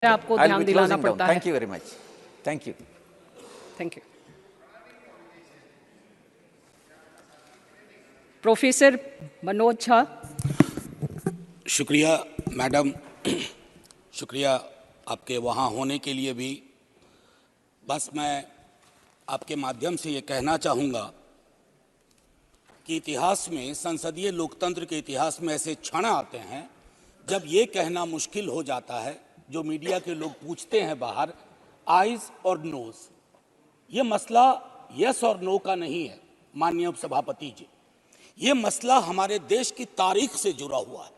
आपको ध्यान दिलाना पड़ता है। Thank you very much. Thank you. Thank you. Professor Manoj Jha. शुक्रिया मैडम, शुक्रिया आपके वहाँ होने के लिए भी। बस मैं आपके माध्यम से ये कहना चाहूँगा कि इतिहास में, संसदीय लोकतंत्र के इतिहास में ऐसे क्षण आते हैं जब ये कहना मुश्किल हो जाता है, जो मीडिया के लोग पूछते हैं बाहर, आइज और नोज। ये मसला यस और नो का नहीं है माननीय उपसभापति जी। ये मसला हमारे देश की तारीख से जुड़ा हुआ है।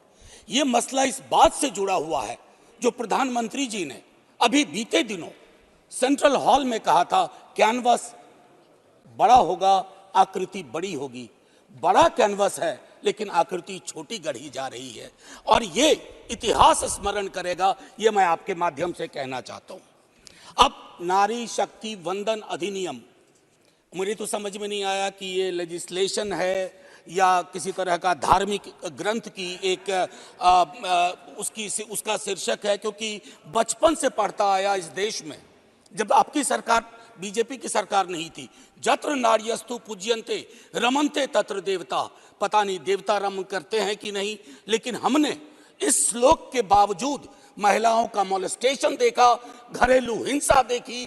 ये मसला इस बात से जुड़ा हुआ है जो प्रधानमंत्री जी ने अभी बीते दिनों सेंट्रल हॉल में कहा था, कैनवस बड़ा होगा, आकृति बड़ी होगी। बड़ा कैनवस है लेकिन आकृति छोटी गढ़ी जा रही है, और ये इतिहास स्मरण करेगा, ये मैं आपके माध्यम से कहना चाहता हूं। अब नारी शक्ति वंदन अधिनियम, मुझे तो समझ में नहीं आया कि ये लेजिस्लेशन है या किसी तरह का धार्मिक ग्रंथ की एक उसका शीर्षक है, क्योंकि बचपन से पढ़ता आया इस देश में, जब आपकी सरकार बीजेपी की सरकार नहीं थी, जत्र नार्यस्तु पूज्यन्ते रमन्ते तत्र देवता। पता नहीं देवता रम करते हैं कि नहीं, लेकिन हमने इस श्लोक के बावजूद महिलाओं का मोलेस्टेशन देखा, घरेलू हिंसा देखी,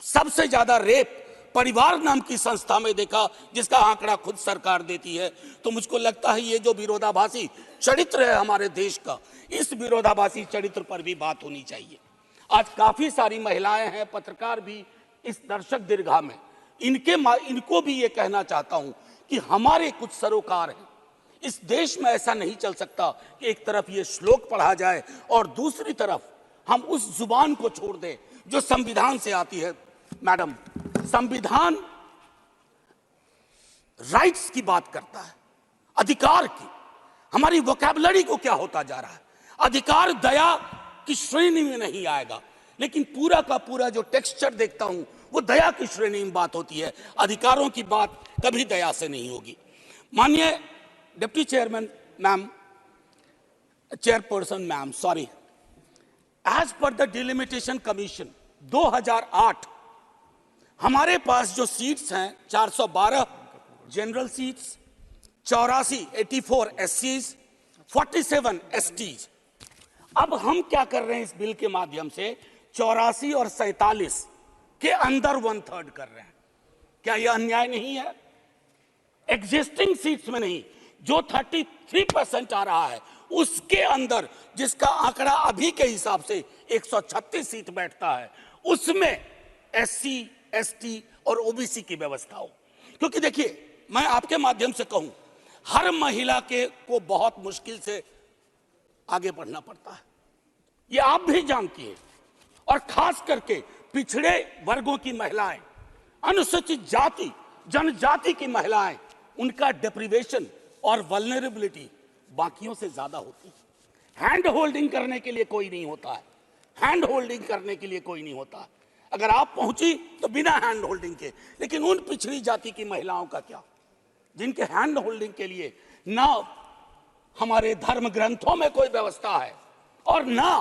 सबसे ज्यादा रेप परिवार नाम की संस्था में देखा, जिसका आंकड़ा खुद सरकार देती है। तो मुझको लगता है ये जो विरोधाभासी चरित्र है हमारे देश का, इस विरोधाभासी चरित्र पर भी बात होनी चाहिए। आज काफी सारी महिलाएं हैं, पत्रकार भी इस दर्शक दीर्घा में, इनको भी ये कहना चाहता हूं कि हमारे कुछ सरोकार हैं। इस देश में ऐसा नहीं चल सकता कि एक तरफ ये श्लोक पढ़ा जाए और दूसरी तरफ हम उस जुबान को छोड़ दें जो संविधान से आती है। मैडम, संविधान राइट्स की बात करता है, अधिकार की। हमारी वोकैबुलरी को क्या होता जा रहा है? अधिकार दया की श्रेणी में नहीं आएगा, लेकिन पूरा का पूरा जो टेक्सचर देखता हूं वो दया की श्रेणी में बात होती है। अधिकारों की बात कभी दया से नहीं होगी। माननीय deputy chairman ma'am, chairperson ma'am, sorry, as per the delimitation commission 2008 हमारे पास जो सीट्स हैं 412 जनरल सीट्स, 84 एससीज, 47 एसटीज। अब हम क्या कर रहे हैं इस बिल के माध्यम से, 84 और 47 के अंदर 1/3 कर रहे हैं। क्या यह अन्याय नहीं है? एग्जिस्टिंग सीट्स में नहीं, जो 33% आ रहा है उसके अंदर, जिसका आंकड़ा अभी के हिसाब से 136 सीट बैठता है, उसमें एससी, एसटी और ओबीसी की व्यवस्था हो। क्योंकि देखिए, मैं आपके माध्यम से कहूं, हर महिला को बहुत मुश्किल से आगे बढ़ना पड़ता है, ये आप भी जानती हैं। और खास करके पिछड़े वर्गों की महिलाएं, अनुसूचित जाति जनजाति की महिलाएं, उनका डिप्रिवेशन और वल्नरेबिलिटी बाकियों से ज्यादा होती है। हैंड होल्डिंग करने के लिए कोई नहीं होता है, हैंड होल्डिंग करने के लिए कोई नहीं होता है। अगर आप पहुंची तो बिना हैंड होल्डिंग के, लेकिन उन पिछड़ी जाति की महिलाओं का क्या, जिनके हैंड होल्डिंग के लिए ना हमारे धर्म ग्रंथों में कोई व्यवस्था है और ना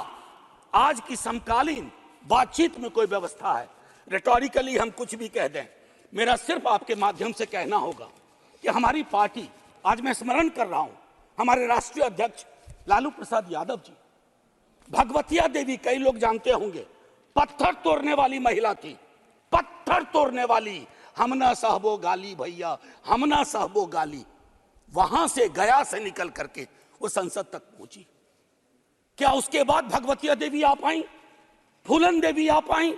आज की समकालीन बातचीत में कोई व्यवस्था है। रेटोरिकली हम कुछ भी कह दें, मेरा सिर्फ आपके माध्यम से कहना होगा कि हमारी पार्टी, आज मैं स्मरण कर रहा हूं, हमारे राष्ट्रीय अध्यक्ष लालू प्रसाद यादव जी, भगवतिया देवी, कई लोग जानते होंगे, पत्थर तोड़ने वाली महिला थी, पत्थर तोड़ने वाली। हम ना सहबो गाली भैया, हम ना सहबो गाली। वहां से, गया से निकल करके वो संसद तक पहुंची। क्या उसके बाद भगवतिया देवी आ पाई, फूलन देवी आ पाई?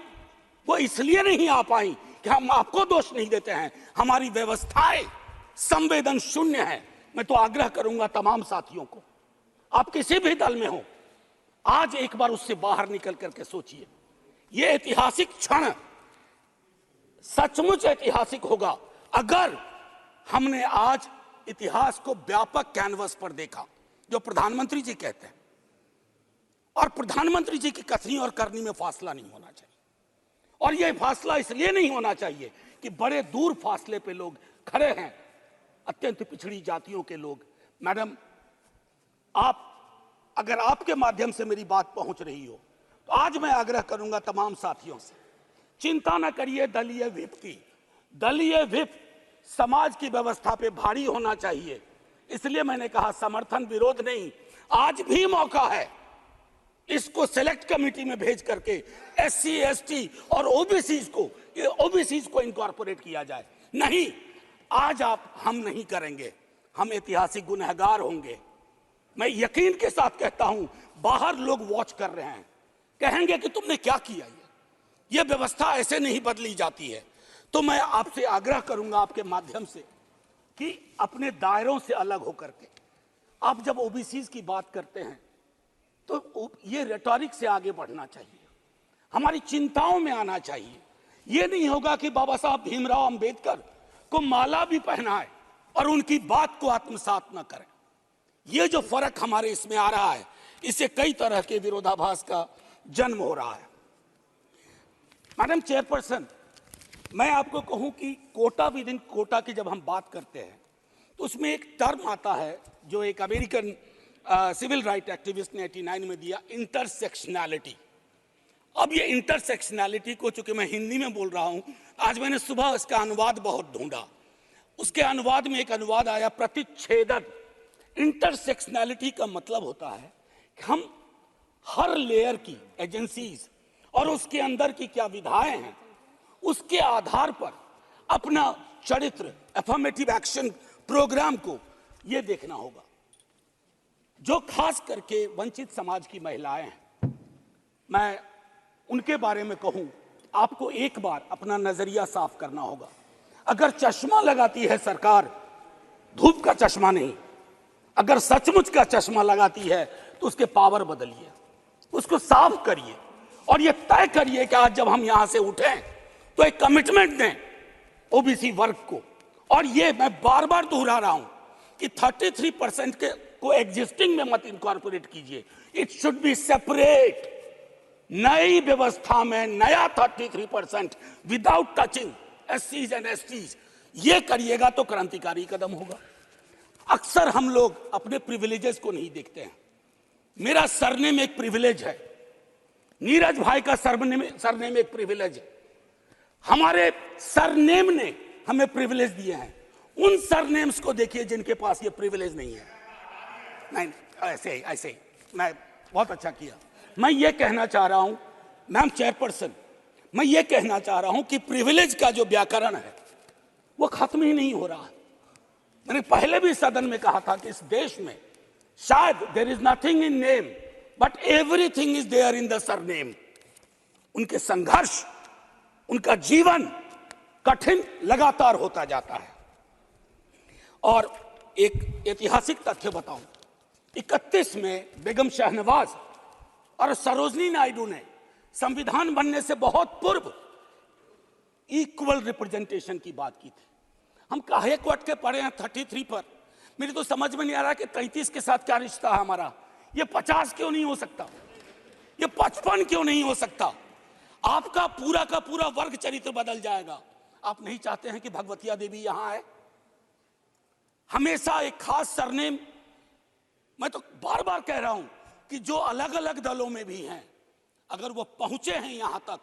वो इसलिए नहीं आ पाई कि हम आपको दोष नहीं देते हैं, हमारी व्यवस्थाएं संवेदन शून्य है। मैं तो आग्रह करूंगा तमाम साथियों को, आप किसी भी दल में हो, आज एक बार उससे बाहर निकल करके सोचिए। ये ऐतिहासिक क्षण सचमुच ऐतिहासिक होगा अगर हमने आज इतिहास को व्यापक कैनवस पर देखा, जो प्रधानमंत्री जी कहते हैं। और प्रधानमंत्री जी की कथनी और करनी में फासला नहीं होना चाहिए, और यह फासला इसलिए नहीं होना चाहिए कि बड़े दूर फासले पे लोग खड़े हैं, अत्यंत पिछड़ी जातियों के लोग। मैडम, आप, अगर आपके माध्यम से मेरी बात पहुंच रही हो, तो आज मैं आग्रह करूंगा तमाम साथियों से, चिंता न करिए दलीय व्हिप की। दलीय व्हिप समाज की व्यवस्था पे भारी होना चाहिए, इसलिए मैंने कहा समर्थन विरोध नहीं। आज भी मौका है इसको सेलेक्ट कमेटी में भेज करके SC ST और ओबीसी को इनकॉर्पोरेट किया जाए। नहीं, आज हम नहीं करेंगे, हम ऐतिहासिक गुनहगार होंगे। मैं यकीन के साथ कहता हूं, बाहर लोग वॉच कर रहे हैं, कहेंगे कि तुमने क्या किया। ये व्यवस्था ऐसे नहीं बदली जाती है। तो मैं आपसे आग्रह करूंगा आपके माध्यम से कि अपने दायरों से अलग होकर के आप जब ओबीसी की बात करते हैं तो ये रेटोरिक से आगे बढ़ना चाहिए, हमारी चिंताओं में आना चाहिए। ये नहीं होगा कि बाबा साहब भीमराव अंबेडकर को माला भी पहनाए और उनकी बात को आत्मसात न करें। ये जो फर्क हमारे इसमें आ रहा है, इससे कई तरह के विरोधाभास का जन्म हो रहा है। मैडम चेयरपर्सन, मैं आपको कहूं कि कोटा विद इन कोटा की जब हम बात करते हैं तो उसमें एक टर्म आता है जो एक अमेरिकन सिविल राइट एक्टिविस्ट ने 89 में दिया, इंटरसेक्शनैलिटी। अब ये इंटरसेक्शनैलिटी को, चूंकि मैं हिंदी में बोल रहा हूं, आज मैंने सुबह इसका अनुवाद बहुत ढूंढा, उसके अनुवाद में एक अनुवाद आया प्रतिच्छेदन। इंटरसेक्शनैलिटी का मतलब होता है कि हम हर लेयर की एजेंसीज और उसके अंदर की क्या विधाएं हैं, उसके आधार पर अपना चरित्र, अफर्मेटिव एक्शन प्रोग्राम को यह देखना होगा। जो खास करके वंचित समाज की महिलाएं हैं, मैं उनके बारे में कहूं, आपको एक बार अपना नजरिया साफ करना होगा। अगर चश्मा लगाती है सरकार, धूप का चश्मा नहीं, अगर सचमुच का चश्मा लगाती है तो उसके पावर बदलिए, उसको साफ करिए और ये तय करिए कि आज जब हम यहां से उठें तो एक कमिटमेंट दें ओबीसी वर्ग को। और ये मैं बार बार दोहरा रहा हूं कि 33% के को एग्जिस्टिंग में मत इनकॉर्पोरेट कीजिए, इट शुड बी सेपरेट। नई व्यवस्था में नया 33% without touching SCs and STs, ये करिएगा तो क्रांतिकारी कदम होगा। अक्सर हम लोग अपने प्रिविलेजेस को नहीं देखते हैं। मेरा सरनेम एक प्रिविलेज है, नीरज भाई का सरनेम एक प्रिविलेज है, हमारे सरनेम ने हमें प्रिविलेज दिए हैं। उन सरनेम्स को देखिए जिनके पास ये प्रिविलेज नहीं है। नहीं, ऐसे ही मैं बहुत अच्छा किया। मैं ये कहना चाह रहा हूं मैम चेयरपर्सन, मैं ये कहना चाह रहा हूं कि प्रिविलेज का जो व्याकरण है वो खत्म ही नहीं हो रहा है। मैंने पहले भी सदन में कहा था कि इस देश में शायद there is nothing in name but everything is there in the surname. उनके संघर्ष, उनका जीवन कठिन लगातार होता जाता है। और एक ऐतिहासिक तथ्य बताऊं, 31 में बेगम शहनवाज और सरोजनी नायडू ने संविधान बनने से बहुत पूर्व इक्वल रिप्रेजेंटेशन की बात की थी। हम काहे को अटके पड़े हैं 33 पर? मेरी तो समझ में नहीं आ रहा कि 33 के साथ क्या रिश्ता है हमारा। ये 50 क्यों नहीं हो सकता? ये 55 क्यों नहीं हो सकता? आपका पूरा का पूरा वर्ग चरित्र बदल जाएगा। आप नहीं चाहते हैं कि भगवतिया देवी यहां आए? हमेशा एक खास सरनेम, मैं तो बार बार कह रहा हूं कि जो अलग अलग दलों में भी हैं, अगर वो पहुंचे हैं यहां तक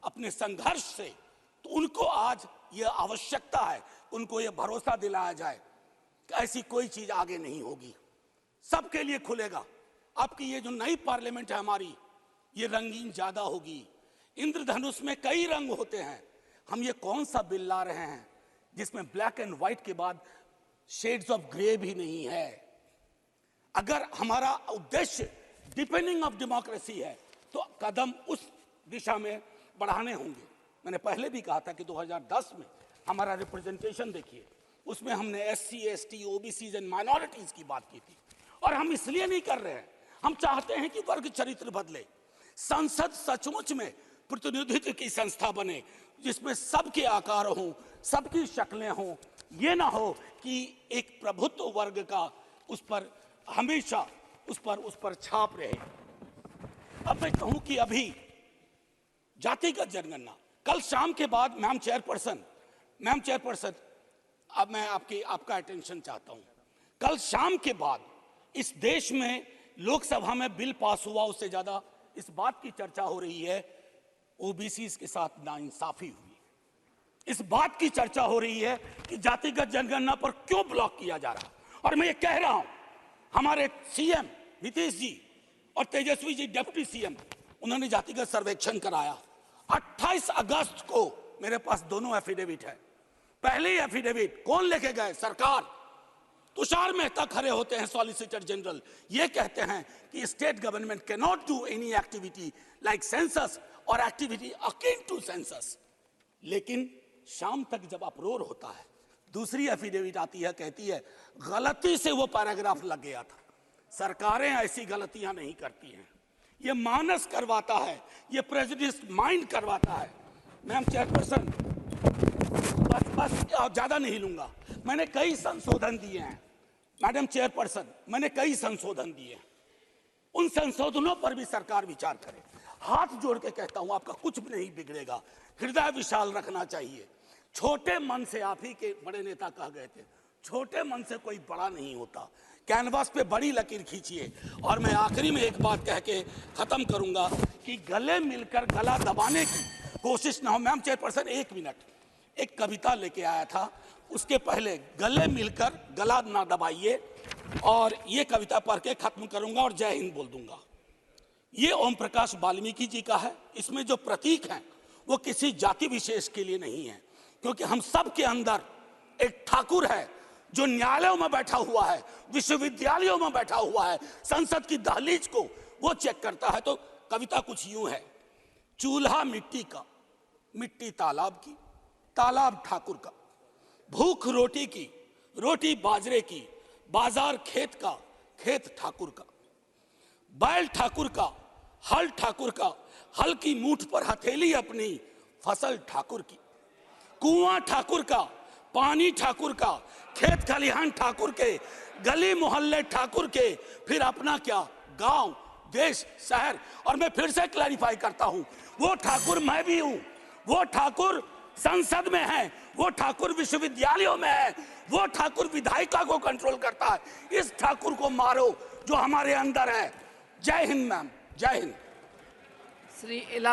अपने संघर्ष से, तो उनको आज ये आवश्यकता है, उनको ये भरोसा दिलाया जाए कि ऐसी कोई चीज आगे नहीं होगी, सबके लिए खुलेगा। आपकी ये जो नई पार्लियामेंट है हमारी, ये रंगीन ज्यादा होगी। इंद्रधनुष में कई रंग होते हैं। हम ये कौन सा बिल ला रहे हैं जिसमें ब्लैक एंड व्हाइट के बाद शेड्स ऑफ ग्रे भी नहीं है? अगर हमारा उद्देश्य डिपेंडिंग ऑफ डेमोक्रेसी है तो कदम उस दिशा में बढ़ाने होंगे। मैंने पहले भी कहा था कि 2010 में हमारा रिप्रेजेंटेशन देखिए, उसमें हमने SC ST OBCs and minorities की बात की थी। और हम इसलिए नहीं कर रहे हैं, हम चाहते हैं कि वर्ग चरित्र बदले, संसद सचमुच में प्रतिनिधित्व की संस्था बने जिसमें सबके आकार हों, सबकी शक्लें हों। ये ना हो कि एक प्रभुत्व वर्ग का उस पर हमेशा उस पर छाप रहे। अब मैं कहूं कि अभी जातिगत जनगणना कल शाम के बाद, मैम चेयरपर्सन, अब मैं आपका अटेंशन चाहता हूं। कल शाम के बाद इस देश में लोकसभा में बिल पास हुआ उससे ज्यादा इस बात की चर्चा हो रही है ओबीसी के साथ नाइंसाफी हुई, इस बात की चर्चा हो रही है कि जातिगत जनगणना पर क्यों ब्लॉक किया जा रहा है। और मैं ये कह रहा हूं, हमारे सीएम नीतीश जी और तेजस्वी जी डिप्टी सीएम, उन्होंने जातिगत सर्वेक्षण कराया। 28 अगस्त को मेरे पास दोनों एफिडेविट है। पहली एफिडेविट कौन लेके गए? सरकार। तुषार मेहता खड़े होते हैं, सॉलिसिटर जनरल, ये कहते हैं कि state government can not do any activity like census और एक्टिविटी अकिन टू सेंसस। लेकिन शाम तक जब अप्रोर होता है, दूसरी एफिडेविट आती है, कहती है गलती से वो पैराग्राफ लग गया था। सरकारें ऐसी गलतियां नहीं करती हैं, ये मानस करवाता है, ये प्रेजुडिस माइंड करवाता है। मैम चेयरपर्सन, बस ज्यादा नहीं लूंगा। मैंने कई संशोधन दिए हैं मैडम चेयरपर्सन, मैंने कई संशोधन दिए हैं। उन संशोधनों पर भी सरकार विचार करे। हाथ जोड़ के कहता हूं, आपका कुछ भी नहीं बिगड़ेगा, हृदय विशाल रखना चाहिए। छोटे मन से, आप ही के बड़े नेता कह गए थे, छोटे मन से कोई बड़ा नहीं होता। कैनवास पे बड़ी लकीर खींचिए। और मैं आखिरी में एक बात कह के खत्म करूंगा कि गले मिलकर गला दबाने की कोशिश ना हो। मैम चेयरपर्सन, 1 मिनट, एक कविता लेके आया था, उसके पहले गले मिलकर गला ना दबाइए, और ये कविता पढ़ के खत्म करूंगा और जय हिंद बोल दूंगा। ये ओम प्रकाश वाल्मीकि जी का है। इसमें जो प्रतीक हैं वो किसी जाति विशेष के लिए नहीं है, क्योंकि हम सब के अंदर एक ठाकुर है जो न्यायालयों में बैठा हुआ है, विश्वविद्यालयों में बैठा हुआ है, संसद की दहलीज को वो चेक करता है। तो कविता कुछ यूं है, चूल्हा मिट्टी का, मिट्टी तालाब की, तालाब ठाकुर का, भूख रोटी की, रोटी बाजरे की, बाजार खेत का, खेत ठाकुर का, बैल ठाकुर का, हल ठाकुर का, हल की मूठ पर हथेली अपनी, फसल ठाकुर की, कुआं ठाकुर का, पानी ठाकुर का, खेत खलिहान ठाकुर के, गली मोहल्ले ठाकुर के, फिर अपना क्या, गांव, देश, शहर। और मैं फिर से क्लैरिफाई करता हूं, वो ठाकुर मैं भी हूं, वो ठाकुर संसद में है, वो ठाकुर विश्वविद्यालयों में है, वो ठाकुर विधायिका को कंट्रोल करता है। इस ठाकुर को मारो जो हमारे अंदर है। जय हिंद मैम, जय हिंद। श्री इलाम